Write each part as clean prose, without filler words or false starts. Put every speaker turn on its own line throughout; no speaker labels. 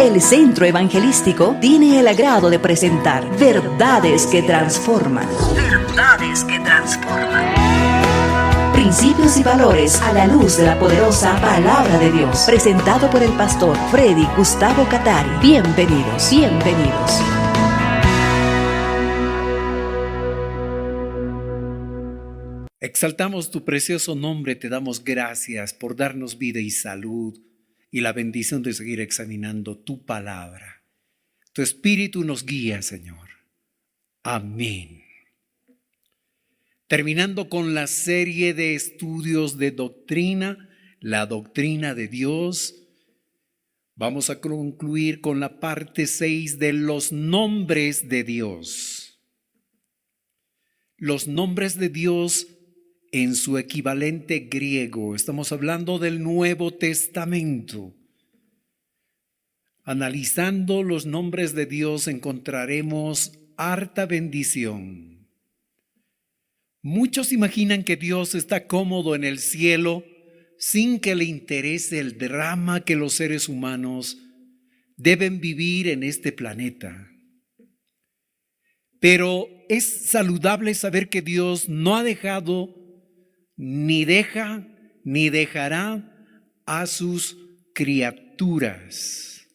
El Centro Evangelístico tiene el agrado de presentar Verdades que Transforman. Verdades que Transforman. Principios y valores a la luz de la poderosa Palabra de Dios. Presentado por el pastor Freddy Gustavo Catari. Bienvenidos, bienvenidos.
Exaltamos tu precioso nombre, te damos gracias por darnos vida y salud y la bendición de seguir examinando tu palabra. Tu Espíritu nos guía, Señor. Amén. Terminando con la serie de estudios de doctrina, la doctrina de Dios, vamos a concluir con la parte 6 de los nombres de Dios. Los nombres de Dios en su equivalente griego. Estamos hablando del Nuevo Testamento. Analizando los nombres de Dios encontraremos harta bendición. Muchos imaginan que Dios está cómodo en el cielo sin que le interese el drama que los seres humanos deben vivir en este planeta. Pero es saludable saber que Dios no ha dejado, ni deja, ni dejará a sus criaturas.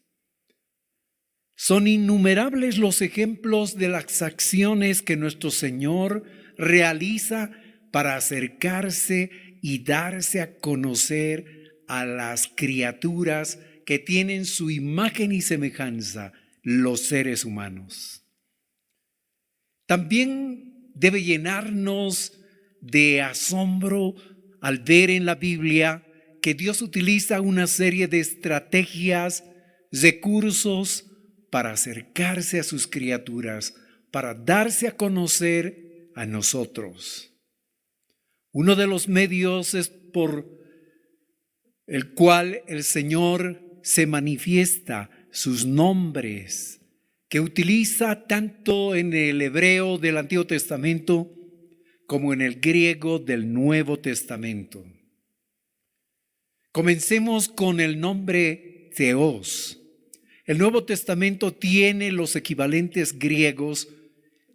Son innumerables los ejemplos de las acciones que nuestro Señor realiza para acercarse y darse a conocer a las criaturas que tienen su imagen y semejanza, los seres humanos. También debe llenarnos de asombro al ver en la Biblia que Dios utiliza una serie de estrategias, recursos para acercarse a sus criaturas, para darse a conocer a nosotros. Uno de los medios es por el cual el Señor se manifiesta, sus nombres, que utiliza tanto en el hebreo del Antiguo Testamento como en el griego del Nuevo Testamento. Comencemos con el nombre Theos. El Nuevo Testamento tiene los equivalentes griegos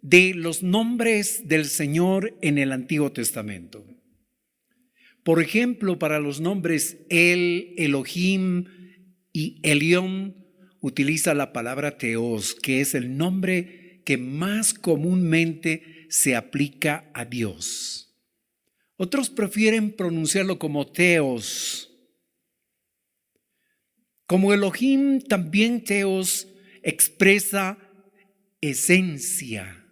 de los nombres del Señor en el Antiguo Testamento. Por ejemplo, para los nombres El, Elohim y Elión, utiliza la palabra Theos, que es el nombre que más comúnmente se aplica a Dios. Otros prefieren pronunciarlo como Theos. Como Elohim, también Theos expresa esencia.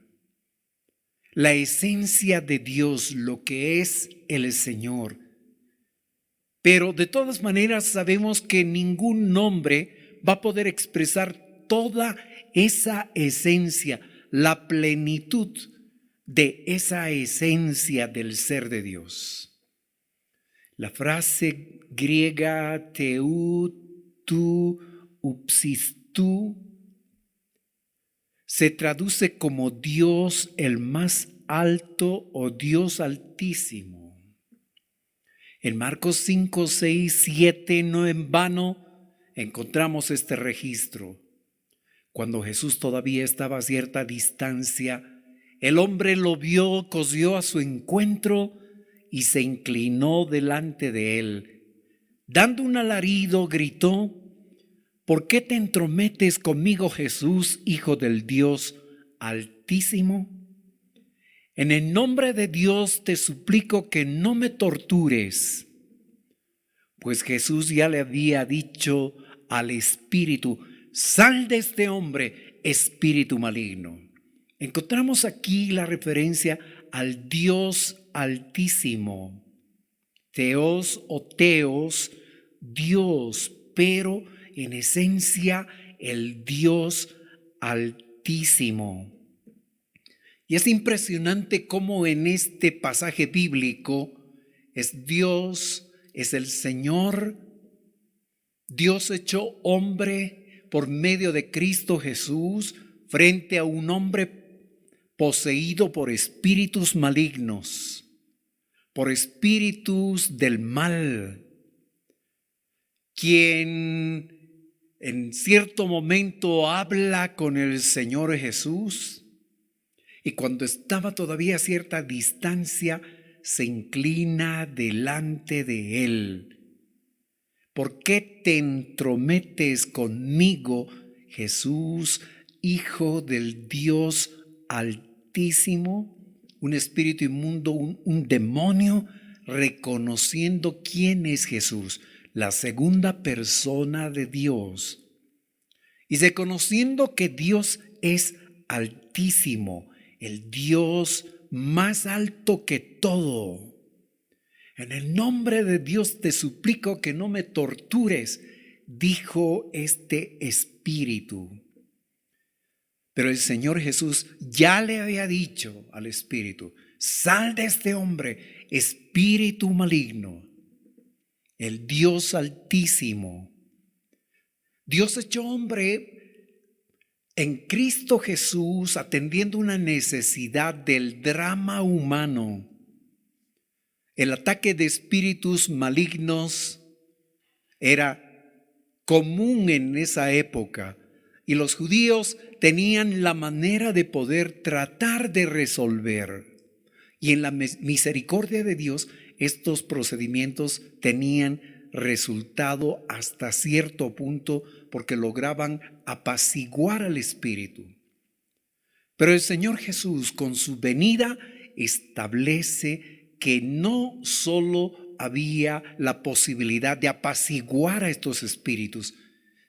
La esencia de Dios, lo que es el Señor. Pero de todas maneras sabemos que ningún nombre va a poder expresar toda esa esencia, la plenitud de esa esencia del ser de Dios. La frase griega theou, tu, upsistou, se traduce como Dios el más alto o Dios altísimo. En Marcos 5, 6, 7, no en vano encontramos este registro. Cuando Jesús todavía estaba a cierta distancia, el hombre lo vio, corrió a su encuentro y se inclinó delante de él. Dando un alarido, gritó: ¿Por qué te entrometes conmigo, Jesús, Hijo del Dios Altísimo? En el nombre de Dios te suplico que no me tortures. Pues Jesús ya le había dicho al espíritu: sal de este hombre, espíritu maligno. Encontramos aquí la referencia al Dios Altísimo. Theos o Theos, Dios, pero en esencia el Dios Altísimo. Y es impresionante cómo en este pasaje bíblico es Dios, es el Señor, Dios hecho hombre por medio de Cristo Jesús frente a un hombre poseído por espíritus malignos, por espíritus del mal, quien en cierto momento habla con el Señor Jesús y cuando estaba todavía a cierta distancia se inclina delante de él. ¿Por qué te entrometes conmigo, Jesús, Hijo del Dios Altísimo? Un espíritu inmundo, un demonio, reconociendo quién es Jesús, la segunda persona de Dios. Y reconociendo que Dios es altísimo, el Dios más alto que todo. En el nombre de Dios te suplico que no me tortures, dijo este espíritu. Pero el Señor Jesús ya le había dicho al espíritu: sal de este hombre, espíritu maligno. El Dios Altísimo, Dios hecho hombre en Cristo Jesús, atendiendo una necesidad del drama humano. El ataque de espíritus malignos era común en esa época y los judíos tenían la manera de poder tratar de resolver. Y en la misericordia de Dios, estos procedimientos tenían resultado hasta cierto punto porque lograban apaciguar al espíritu. Pero el Señor Jesús, con su venida, establece que no solo había la posibilidad de apaciguar a estos espíritus,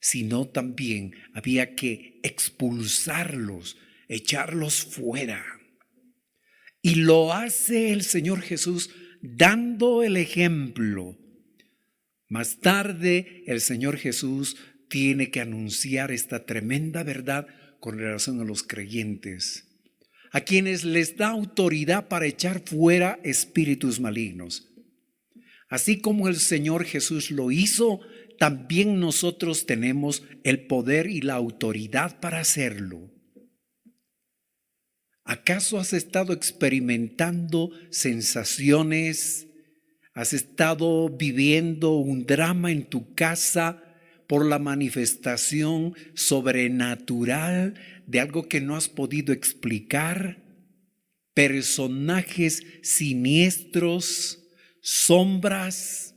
sino también había que expulsarlos, echarlos fuera. Y lo hace el Señor Jesús dando el ejemplo. Más tarde el Señor Jesús tiene que anunciar esta tremenda verdad con relación a los creyentes, a quienes les da autoridad para echar fuera espíritus malignos. Así como el Señor Jesús lo hizo, también nosotros tenemos el poder y la autoridad para hacerlo. ¿Acaso has estado experimentando sensaciones? ¿Has estado viviendo un drama en tu casa por la manifestación sobrenatural de algo que no has podido explicar? Personajes siniestros, sombras,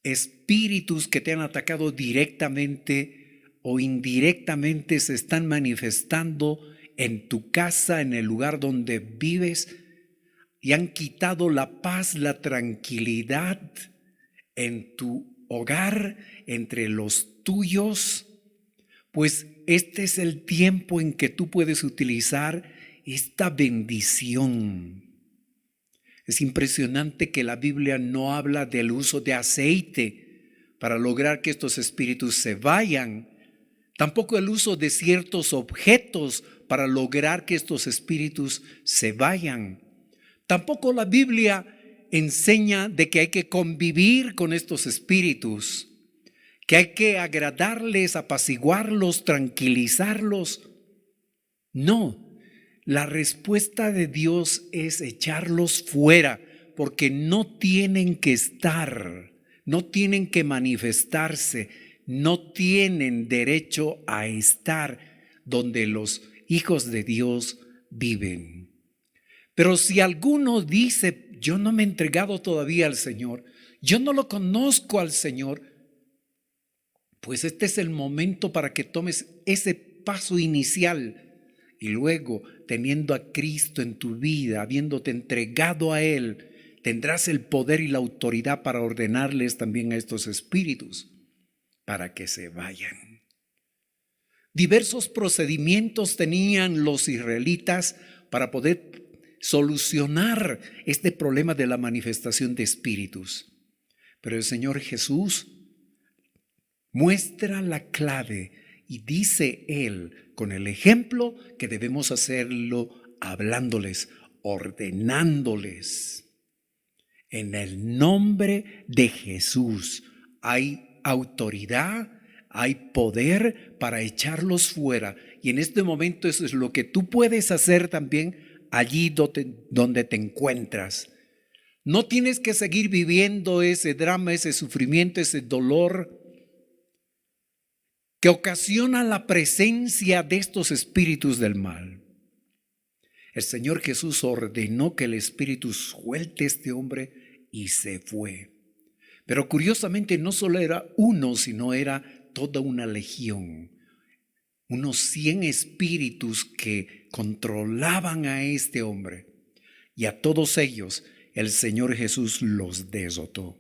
espíritus que te han atacado directamente o indirectamente se están manifestando en tu casa, en el lugar donde vives, y han quitado la paz, la tranquilidad en tu hogar, entre los tuyos. Pues este es el tiempo en que tú puedes utilizar esta bendición. Es impresionante que la Biblia no habla del uso de aceite para lograr que estos espíritus se vayan. Tampoco el uso de ciertos objetos para lograr que estos espíritus se vayan. Tampoco la Biblia enseña de que hay que convivir con estos espíritus, que hay que agradarles, apaciguarlos, tranquilizarlos. No, la respuesta de Dios es echarlos fuera, porque no tienen que estar, no tienen que manifestarse, no tienen derecho a estar donde los hijos de Dios viven. Pero si alguno dice: yo no me he entregado todavía al Señor, yo no lo conozco al Señor, pues este es el momento para que tomes ese paso inicial y luego, teniendo a Cristo en tu vida, habiéndote entregado a Él, tendrás el poder y la autoridad para ordenarles también a estos espíritus para que se vayan. Diversos procedimientos tenían los israelitas para poder solucionar este problema de la manifestación de espíritus. Pero el Señor Jesús muestra la clave y dice Él con el ejemplo que debemos hacerlo hablándoles, ordenándoles. En el nombre de Jesús hay autoridad, hay poder para echarlos fuera. Y en este momento eso es lo que tú puedes hacer también allí donde te encuentras. No tienes que seguir viviendo ese drama, ese sufrimiento, ese dolor. que ocasiona la presencia de estos espíritus del mal. El Señor Jesús ordenó que el espíritu suelte a este hombre y se fue. Pero curiosamente no solo era uno, sino era toda una legión. Unos 100 espíritus que controlaban a este hombre. Y a todos ellos el Señor Jesús los desató.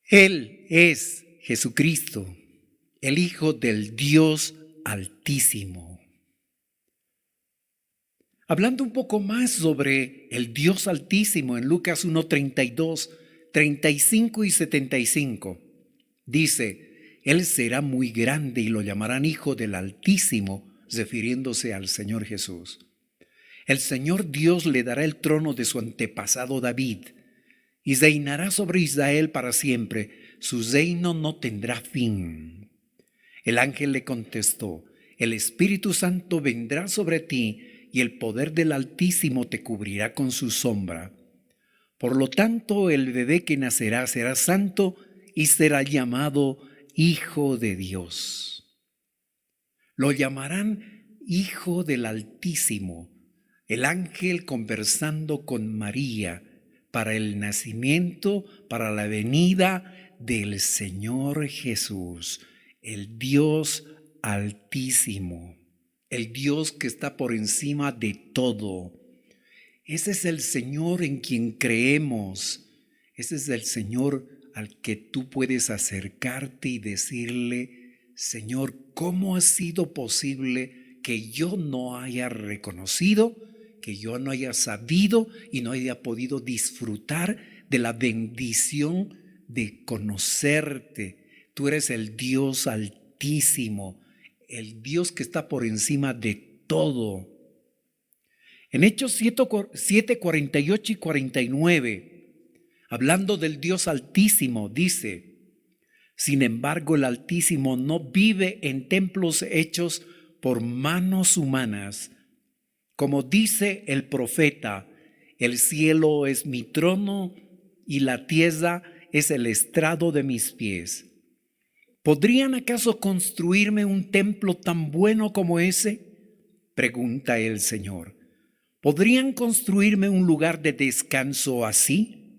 Él es Jesucristo, el Hijo del Dios Altísimo. Hablando un poco más sobre el Dios Altísimo, en Lucas 1:32, 35 y 75, dice: Él será muy grande y lo llamarán Hijo del Altísimo, refiriéndose al Señor Jesús. El Señor Dios le dará el trono de su antepasado David y reinará sobre Israel para siempre. Su reino no tendrá fin. El ángel le contestó: el Espíritu Santo vendrá sobre ti y el poder del Altísimo te cubrirá con su sombra. Por lo tanto, el bebé que nacerá será santo y será llamado Hijo de Dios. Lo llamarán Hijo del Altísimo. El ángel conversando con María para el nacimiento, para la venida del Señor Jesús, el Dios Altísimo, el Dios que está por encima de todo. Ese es el Señor en quien creemos. Ese es el Señor al que tú puedes acercarte y decirle: Señor, ¿cómo ha sido posible que yo no haya reconocido, que yo no haya sabido y no haya podido disfrutar de la bendición de conocerte? Tú eres el Dios Altísimo, el Dios que está por encima de todo. En Hechos 7, 48 y 49, hablando del Dios Altísimo, dice: sin embargo, el Altísimo no vive en templos hechos por manos humanas. Como dice el profeta: el cielo es mi trono y la tierra es el estrado de mis pies. ¿Podrían acaso construirme un templo tan bueno como ese?, pregunta el Señor. ¿Podrían construirme un lugar de descanso así?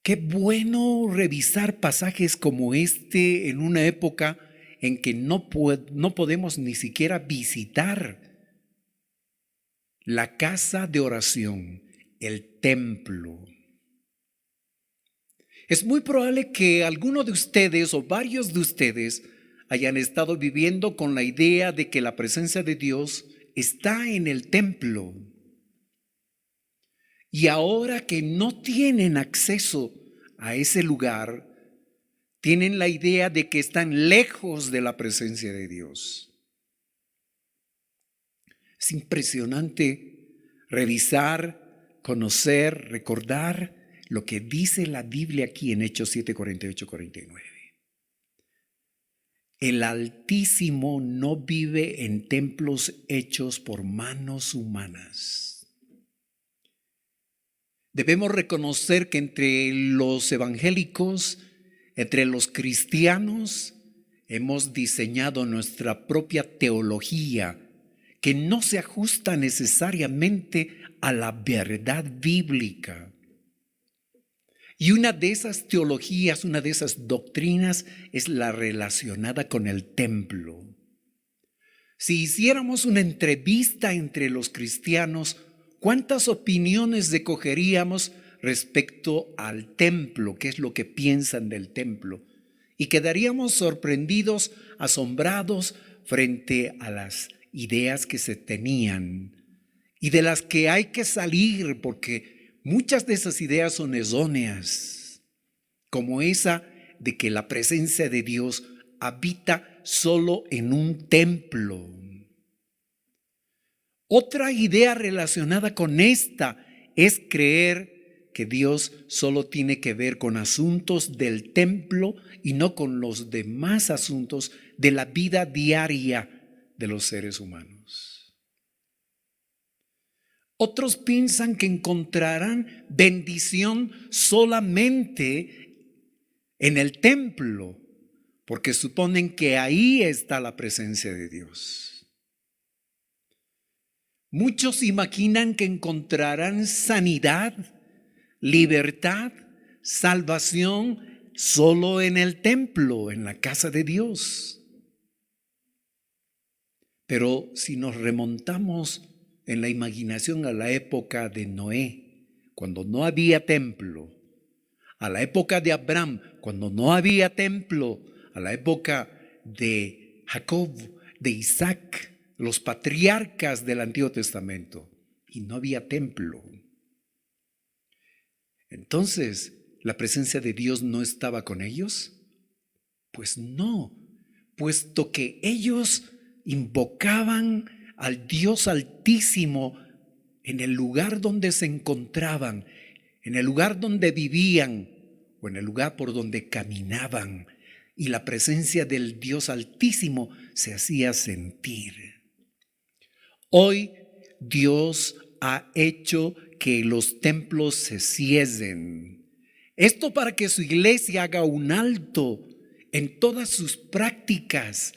Qué bueno revisar pasajes como este en una época en que no podemos ni siquiera visitar la casa de oración, el templo. Es muy probable que alguno de ustedes o varios de ustedes hayan estado viviendo con la idea de que la presencia de Dios está en el templo. Y ahora que no tienen acceso a ese lugar, tienen la idea de que están lejos de la presencia de Dios. Es impresionante revisar, conocer, recordar lo que dice la Biblia aquí en Hechos 7, 48, 49. El Altísimo no vive en templos hechos por manos humanas. Debemos reconocer que entre los evangélicos, entre los cristianos, hemos diseñado nuestra propia teología que no se ajusta necesariamente a la verdad bíblica. Y una de esas teologías, una de esas doctrinas es la relacionada con el templo. Si hiciéramos una entrevista entre los cristianos, ¿cuántas opiniones recogeríamos respecto al templo? ¿Qué es lo que piensan del templo? Y quedaríamos sorprendidos, asombrados frente a las ideas que se tenían y de las que hay que salir, porque muchas de esas ideas son erróneas, como esa de que la presencia de Dios habita solo en un templo. Otra idea relacionada con esta es creer que Dios solo tiene que ver con asuntos del templo y no con los demás asuntos de la vida diaria de los seres humanos. Otros piensan que encontrarán bendición solamente en el templo, porque suponen que ahí está la presencia de Dios. Muchos imaginan que encontrarán sanidad, libertad, salvación solo en el templo, en la casa de Dios. Pero si nos remontamos en la imaginación a la época de Noé, cuando no había templo, a la época de Abraham, cuando no había templo, a la época de Jacob, de Isaac, los patriarcas del Antiguo Testamento, y no había templo. Entonces, ¿la presencia de Dios no estaba con ellos? Pues no, puesto que ellos invocaban al Dios Altísimo en el lugar donde se encontraban, en el lugar donde vivían o en el lugar por donde caminaban, y la presencia del Dios Altísimo se hacía sentir. Hoy Dios ha hecho que los templos se cierren. Esto para que su iglesia haga un alto en todas sus prácticas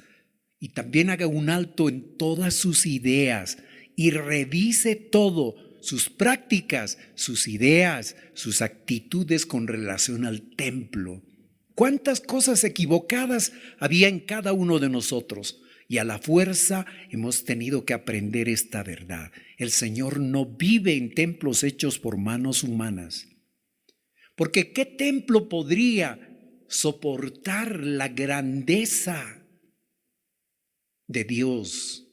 y también haga un alto en todas sus ideas y revise todo, sus prácticas, sus ideas, sus actitudes con relación al templo. ¿Cuántas cosas equivocadas había en cada uno de nosotros? Y a la fuerza hemos tenido que aprender esta verdad. El Señor no vive en templos hechos por manos humanas. Porque ¿qué templo podría soportar la grandeza de Dios?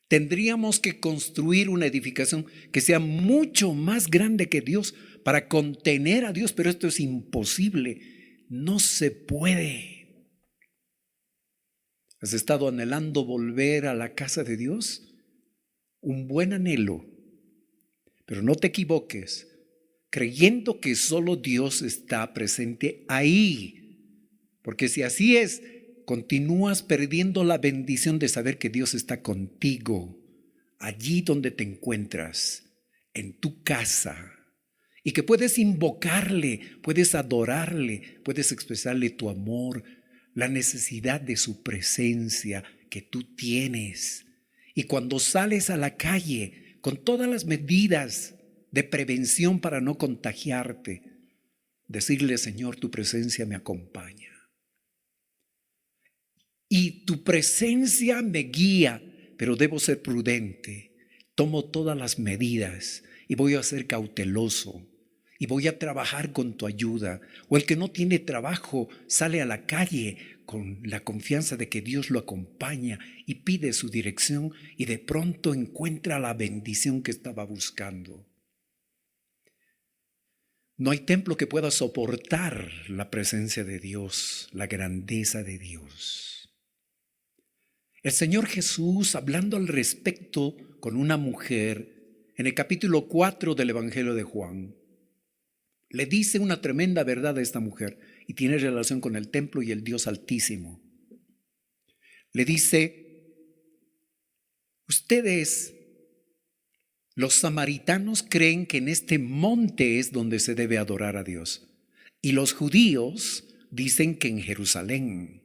Tendríamos que construir una edificación que sea mucho más grande que Dios para contener a Dios, pero esto es imposible. No se puede. ¿Has estado anhelando volver a la casa de Dios? Un buen anhelo, pero no te equivoques, creyendo que solo Dios está presente ahí, porque si así es, continúas perdiendo la bendición de saber que Dios está contigo, allí donde te encuentras, en tu casa. Y que puedes invocarle, puedes adorarle, puedes expresarle tu amor, la necesidad de su presencia que tú tienes. Y cuando sales a la calle con todas las medidas de prevención para no contagiarte, decirle: Señor, tu presencia me acompaña. Y tu presencia me guía, pero debo ser prudente. Tomo todas las medidas y voy a ser cauteloso. Y voy a trabajar con tu ayuda. O el que no tiene trabajo sale a la calle con la confianza de que Dios lo acompaña y pide su dirección y de pronto encuentra la bendición que estaba buscando. No hay templo que pueda soportar la presencia de Dios, la grandeza de Dios. El Señor Jesús, hablando al respecto con una mujer en el capítulo 4 del Evangelio de Juan, le dice una tremenda verdad a esta mujer y tiene relación con el templo y el Dios Altísimo. Le dice: ustedes, los samaritanos, creen que en este monte es donde se debe adorar a Dios, y los judíos dicen que en Jerusalén.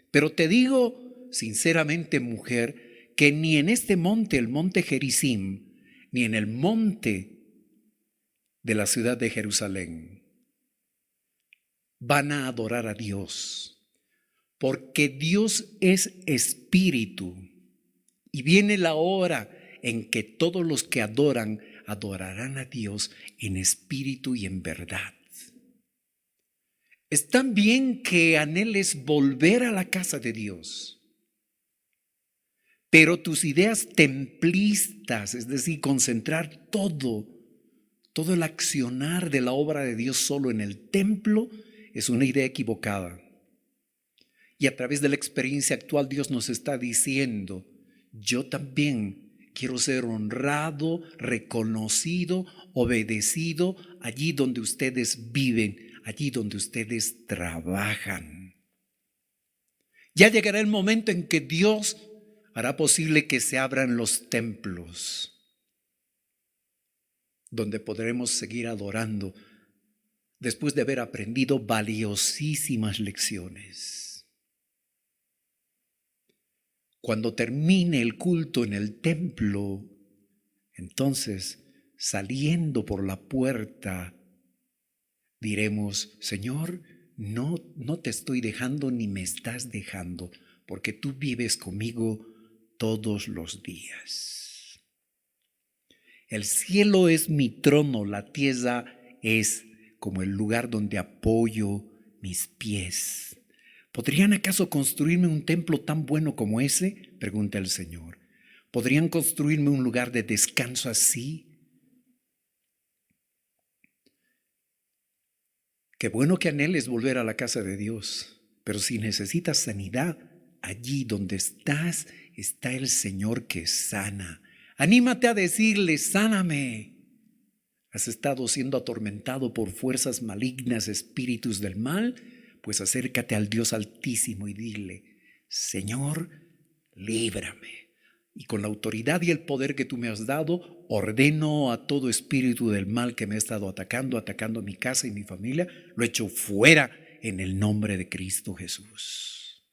Pero te digo sinceramente, mujer, que ni en este monte, el monte Gerizim, ni en el monte de la ciudad de Jerusalén van a adorar a Dios, porque Dios es espíritu y viene la hora en que todos los que adoran adorarán a Dios en espíritu y en verdad. Está bien que anheles volver a la casa de Dios, pero tus ideas templistas, es decir, concentrar todo el accionar de la obra de Dios solo en el templo, es una idea equivocada. Y a través de la experiencia actual, Dios nos está diciendo: yo también quiero ser honrado, reconocido, obedecido allí donde ustedes viven, allí donde ustedes trabajan. Ya llegará el momento en que Dios hará posible que se abran los templos, donde podremos seguir adorando después de haber aprendido valiosísimas lecciones. Cuando termine el culto en el templo, entonces, saliendo por la puerta, diremos: Señor, no te estoy dejando ni me estás dejando, porque tú vives conmigo todos los días. El cielo es mi trono, la tierra es como el lugar donde apoyo mis pies. ¿Podrían acaso construirme un templo tan bueno como ese?, pregunta el Señor. ¿Podrían construirme un lugar de descanso así? Qué bueno que anheles volver a la casa de Dios, pero si necesitas sanidad, allí donde estás está el Señor que sana. Anímate a decirle: sáname. ¿Has estado siendo atormentado por fuerzas malignas, espíritus del mal? Pues acércate al Dios Altísimo y dile: Señor, líbrame. Y con la autoridad y el poder que tú me has dado, ordeno a todo espíritu del mal que me ha estado atacando mi casa y mi familia, lo echo fuera en el nombre de Cristo Jesús.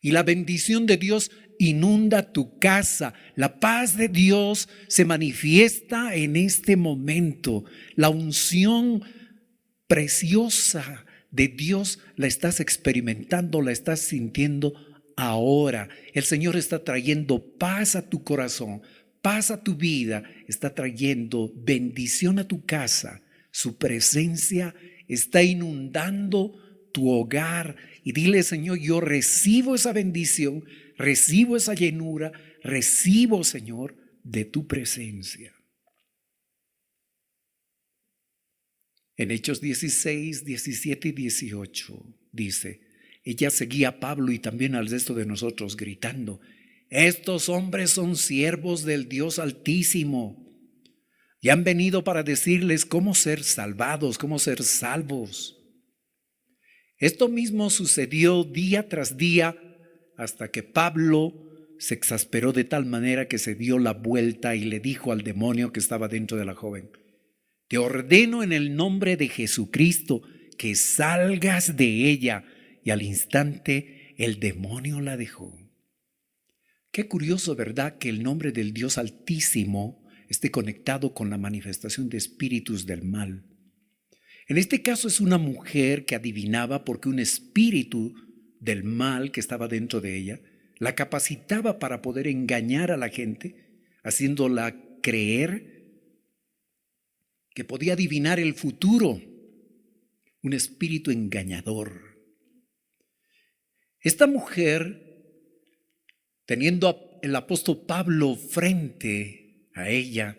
Y la bendición de Dios inunda tu casa. La paz de Dios se manifiesta en este momento. La unción preciosa de Dios la estás experimentando, la estás sintiendo ahora. El Señor está trayendo paz a tu corazón, paz a tu vida, está trayendo bendición a tu casa. Su presencia está inundando tu hogar. Y dile: Señor, yo recibo esa bendición, recibo esa llenura, recibo, Señor, de tu presencia. En Hechos 16, 17 y 18 dice: ella seguía a Pablo y también al resto de nosotros gritando: estos hombres son siervos del Dios Altísimo y han venido para decirles cómo ser salvados, cómo ser salvos. Esto mismo sucedió día tras día hasta que Pablo se exasperó de tal manera que se dio la vuelta y le dijo al demonio que estaba dentro de la joven: te ordeno en el nombre de Jesucristo que salgas de ella. Y al instante el demonio la dejó. Qué curioso, ¿verdad?, que el nombre del Dios Altísimo esté conectado con la manifestación de espíritus del mal. En este caso es una mujer que adivinaba porque un espíritu del mal que estaba dentro de ella la capacitaba para poder engañar a la gente, haciéndola creer que podía adivinar el futuro. Un espíritu engañador. Esta mujer, teniendo al apóstol Pablo frente a ella,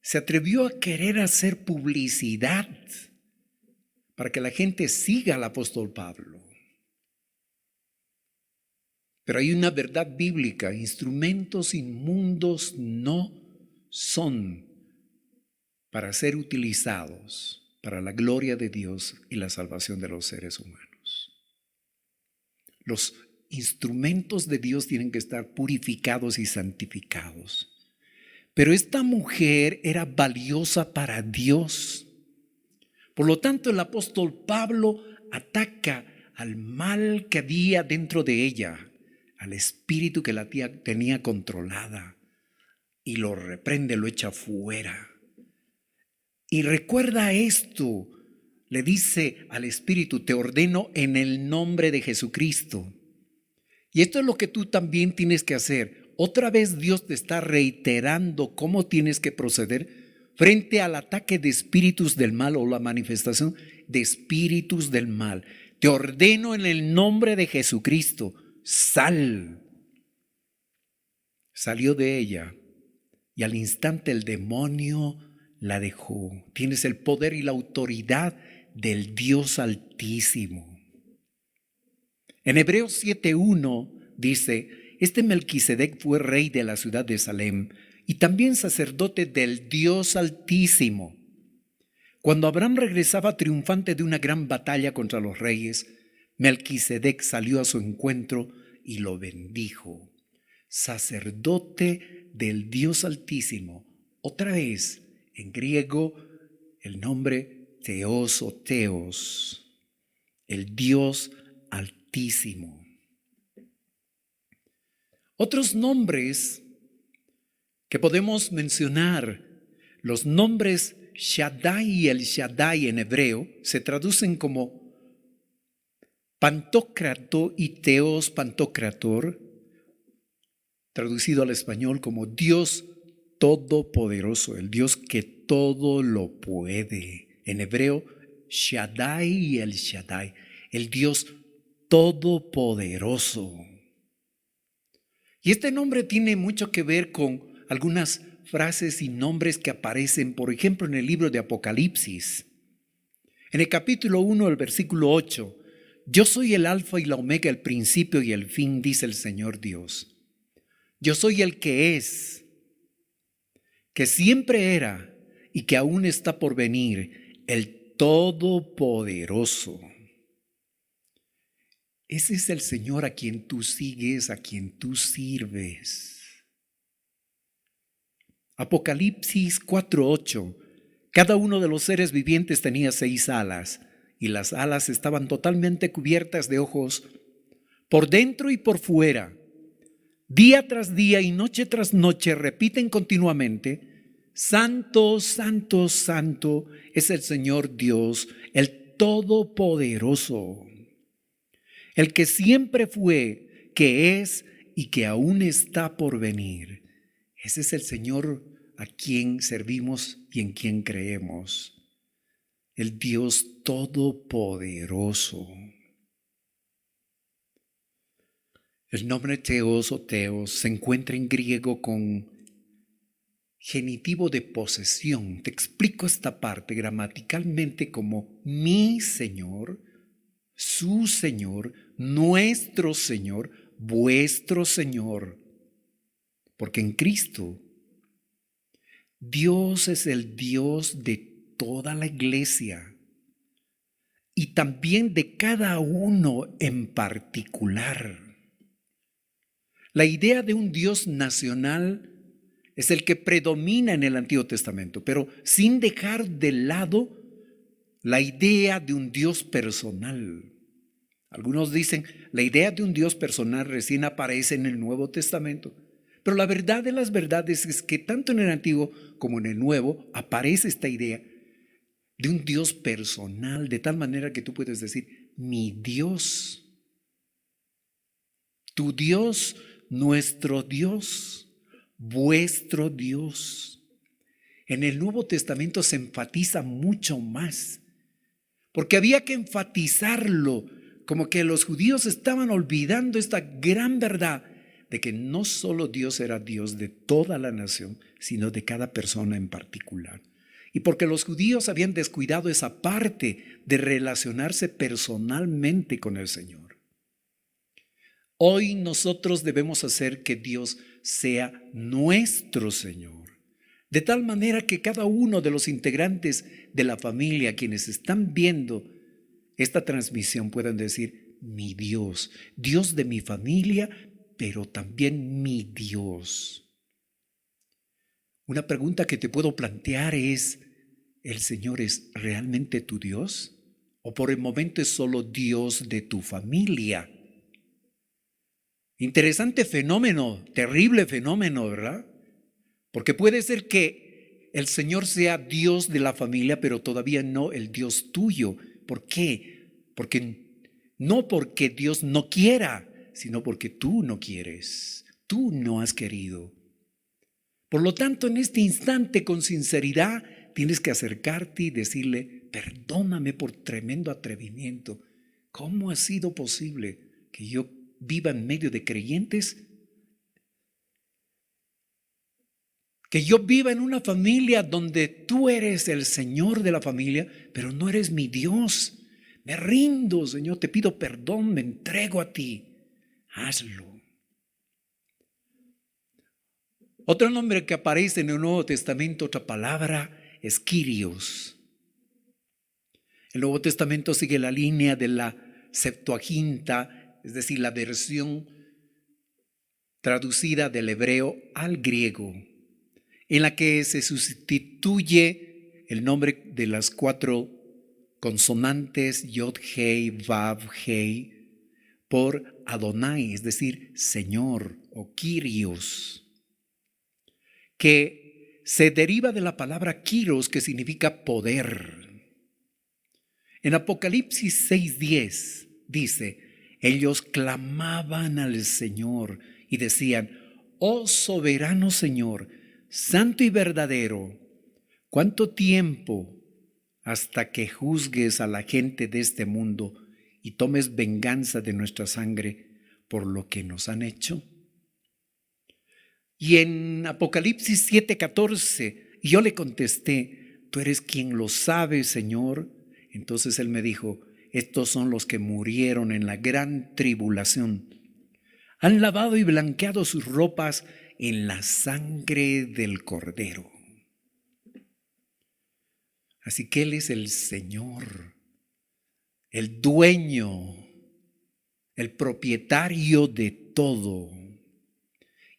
se atrevió a querer hacer publicidad para que la gente siga al apóstol Pablo. Pero hay una verdad bíblica: instrumentos inmundos no son para ser utilizados para la gloria de Dios y la salvación de los seres humanos. Los instrumentos de Dios tienen que estar purificados y santificados. Pero esta mujer era valiosa para Dios. Por lo tanto, el apóstol Pablo ataca al mal que había dentro de ella, al espíritu que la tenía controlada, y lo reprende, lo echa fuera. Y recuerda esto. Le dice al espíritu: te ordeno en el nombre de Jesucristo. Y esto es lo que tú también tienes que hacer. Otra vez Dios te está reiterando cómo tienes que proceder frente al ataque de espíritus del mal o la manifestación de espíritus del mal. Te ordeno en el nombre de Jesucristo, sal. Salió de ella y al instante el demonio la dejó. Tienes el poder y la autoridad del Dios Altísimo. En Hebreos 7:1 dice: este Melquisedec fue rey de la ciudad de Salem y también sacerdote del Dios Altísimo. Cuando Abraham regresaba triunfante de una gran batalla contra los reyes, Melquisedec salió a su encuentro y lo bendijo. Sacerdote del Dios Altísimo. Otra vez, en griego, el nombre Teos o Teos, el Dios Altísimo. Otros nombres que podemos mencionar, los nombres Shaddai y el Shaddai en hebreo se traducen como Pantocrato y Teos Pantocrator, traducido al español como Dios Todopoderoso, el Dios que todo lo puede. En hebreo, Shaddai y el Shaddai, el Dios Todopoderoso. Y este nombre tiene mucho que ver con algunas frases y nombres que aparecen, por ejemplo, en el libro de Apocalipsis. En el capítulo 1, el versículo 8, yo soy el alfa y la omega, el principio y el fin, dice el Señor Dios. Yo soy el que es, que siempre era y que aún está por venir, el Todopoderoso. Ese es el Señor a quien tú sigues, a quien tú sirves. Apocalipsis 4:8. Cada uno de los seres vivientes tenía 6 alas, y las alas estaban totalmente cubiertas de ojos, por dentro y por fuera. Día tras día y noche tras noche repiten continuamente: Santo, Santo, Santo es el Señor Dios, el Todopoderoso, el que siempre fue, que es y que aún está por venir. Ese es el Señor a quien servimos y en quien creemos, el Dios Todopoderoso. El nombre Teos o Teos se encuentra en griego con genitivo de posesión. Te explico esta parte gramaticalmente como mi Señor, su Señor, nuestro Señor, vuestro Señor. Porque en Cristo, Dios es el Dios de toda la iglesia y también de cada uno en particular. La idea de un Dios nacional es el que predomina en el Antiguo Testamento, pero sin dejar de lado la idea de un Dios personal. Algunos dicen, la idea de un Dios personal recién aparece en el Nuevo Testamento, pero la verdad de las verdades es que tanto en el Antiguo como en el Nuevo aparece esta idea de un Dios personal, de tal manera que tú puedes decir, mi Dios, tu Dios, nuestro Dios, vuestro Dios. En el Nuevo Testamento se enfatiza mucho más, porque había que enfatizarlo, como que los judíos estaban olvidando esta gran verdad de que no solo Dios era Dios de toda la nación, sino de cada persona en particular. Y porque los judíos habían descuidado esa parte de relacionarse personalmente con el Señor. Hoy nosotros debemos hacer que Dios sea nuestro Señor, de tal manera que cada uno de los integrantes de la familia, quienes están viendo esta transmisión, puedan decir, mi Dios, Dios de mi familia, pero también mi Dios. Una pregunta que te puedo plantear es, ¿el Señor es realmente tu Dios? ¿O por el momento es solo Dios de tu familia? Interesante fenómeno, terrible fenómeno, ¿verdad? Porque puede ser que el Señor sea Dios de la familia, pero todavía no el Dios tuyo. ¿Por qué? No porque Dios no quiera, sino porque tú no quieres, tú no has querido. Por lo tanto, en este instante, con sinceridad, tienes que acercarte y decirle, perdóname por tremendo atrevimiento. ¿Cómo ha sido posible que yo viva en medio de creyentes? Que yo viva en una familia donde tú eres el Señor de la familia, pero no eres mi Dios. Me rindo, Señor, te pido perdón, me entrego a ti. Hazlo. Otro nombre que aparece en el Nuevo Testamento, otra palabra, es Kyrios. El Nuevo Testamento sigue la línea de la Septuaginta, es decir, la versión traducida del hebreo al griego, en la que se sustituye el nombre de las 4 consonantes Yod, Hei, Vav, Hei, por Adonai, es decir, Señor o Kyrios, que se deriva de la palabra Kyrios, que significa poder. En Apocalipsis 6:10 dice, ellos clamaban al Señor y decían, oh soberano Señor, santo y verdadero, ¿cuánto tiempo hasta que juzgues a la gente de este mundo y tomes venganza de nuestra sangre por lo que nos han hecho? Y en Apocalipsis 7:14 yo le contesté, tú eres quien lo sabe, Señor. Entonces él me dijo, estos son los que murieron en la gran tribulación. Han lavado y blanqueado sus ropas en la sangre del Cordero. Así que Él es el Señor, el dueño, el propietario de todo.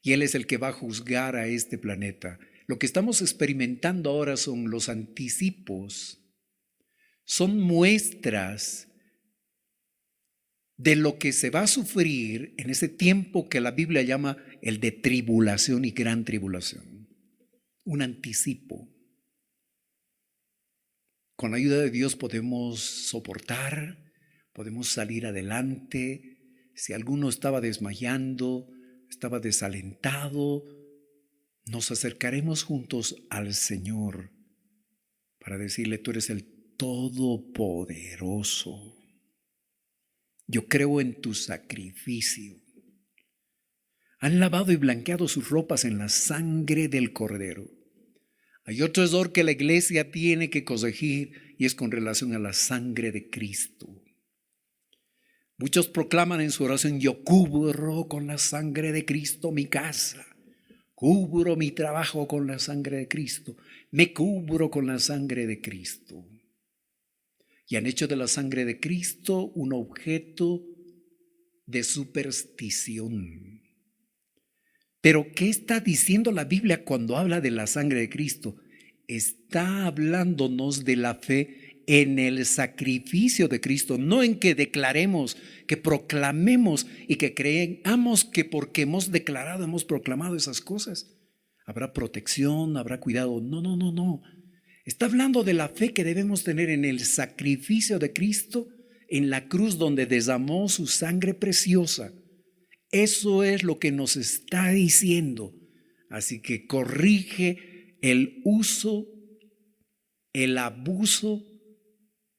Y Él es el que va a juzgar a este planeta. Lo que estamos experimentando ahora son los anticipos, son muestras de lo que se va a sufrir en ese tiempo que la Biblia llama el de tribulación y gran tribulación. Un anticipo. Con la ayuda de Dios podemos soportar, podemos salir adelante. Si alguno estaba desmayando, estaba desalentado, nos acercaremos juntos al Señor para decirle, tú eres el Todopoderoso. Yo creo en tu sacrificio. Han lavado y blanqueado sus ropas en la sangre del Cordero. Hay otro error que la iglesia tiene que corregir y es con relación a la sangre de Cristo. Muchos proclaman en su oración, yo cubro con la sangre de Cristo mi casa, cubro mi trabajo con la sangre de Cristo, me cubro con la sangre de Cristo. Y han hecho de la sangre de Cristo un objeto de superstición. Pero ¿qué está diciendo la Biblia cuando habla de la sangre de Cristo? Está hablándonos de la fe en el sacrificio de Cristo, no en que declaremos, que proclamemos y que creamos que porque hemos declarado, hemos proclamado esas cosas, habrá protección, habrá cuidado. No. Está hablando de la fe que debemos tener en el sacrificio de Cristo en la cruz donde derramó su sangre preciosa. Eso es lo que nos está diciendo. Así que corrige el uso, el abuso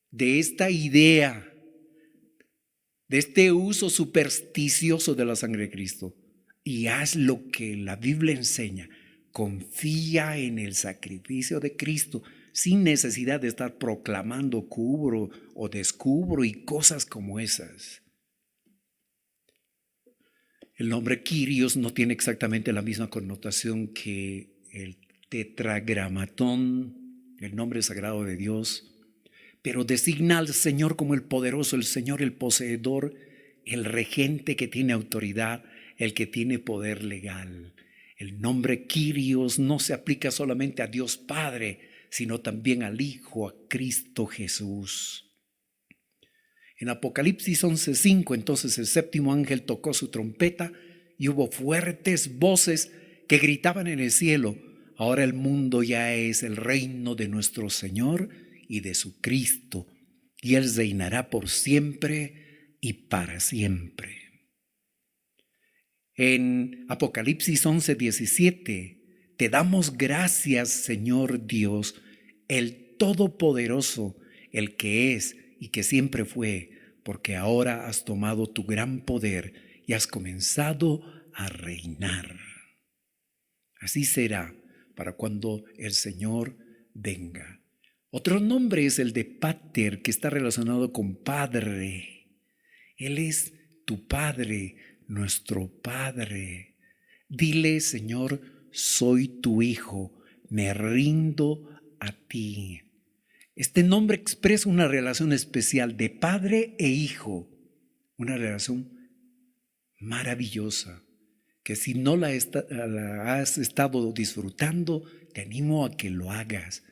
de esta idea, de este uso supersticioso de la sangre de Cristo. Y haz lo que la Biblia enseña. Confía en el sacrificio de Cristo sin necesidad de estar proclamando cubro o descubro y cosas como esas. El nombre Kyrios no tiene exactamente la misma connotación que el tetragramatón, el nombre sagrado de Dios, pero designa al Señor como el poderoso, el Señor, el poseedor, el regente que tiene autoridad, el que tiene poder legal. El nombre Kyrios no se aplica solamente a Dios Padre, sino también al Hijo, a Cristo Jesús. En Apocalipsis 11:5, entonces el séptimo ángel tocó su trompeta y hubo fuertes voces que gritaban en el cielo, ahora el mundo ya es el reino de nuestro Señor y de su Cristo, y Él reinará por siempre y para siempre. En Apocalipsis 11:17, te damos gracias, Señor Dios, el Todopoderoso, el que es y que siempre fue, porque ahora has tomado tu gran poder y has comenzado a reinar. Así será para cuando el Señor venga. Otro nombre es el de Pater, que está relacionado con Padre. Él es tu Padre, nuestro Padre. Dile, Señor, soy tu Hijo, me rindo a ti. Este nombre expresa una relación especial de padre e hijo, una relación maravillosa, que si no la has estado disfrutando, te animo a que lo hagas.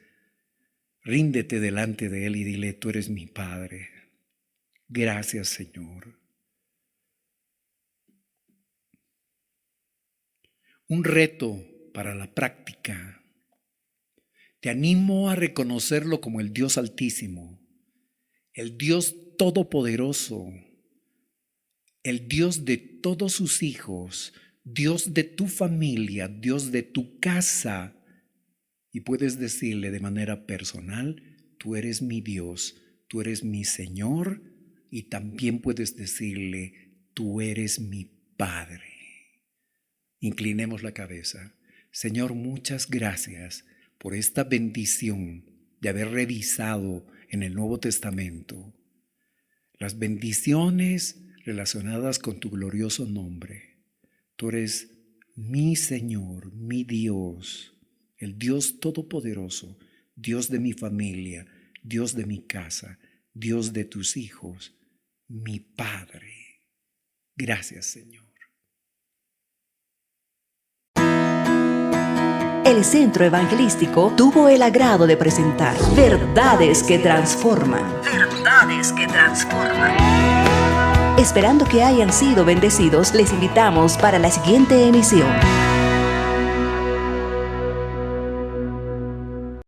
Ríndete delante de Él y dile, tú eres mi Padre. Gracias, Señor. Un reto para la práctica. Te animo a reconocerlo como el Dios Altísimo, el Dios Todopoderoso, el Dios de todos sus hijos, Dios de tu familia, Dios de tu casa. Y puedes decirle de manera personal, tú eres mi Dios, tú eres mi Señor, y también puedes decirle, tú eres mi Padre. Inclinemos la cabeza. Señor, muchas gracias por esta bendición de haber revisado en el Nuevo Testamento las bendiciones relacionadas con tu glorioso nombre. Tú eres mi Señor, mi Dios, el Dios Todopoderoso, Dios de mi familia, Dios de mi casa, Dios de tus hijos, mi Padre. Gracias, Señor.
El Centro Evangelístico tuvo el agrado de presentar Verdades que Transforman. Verdades que Transforman. Esperando que hayan sido bendecidos, les invitamos para la siguiente emisión.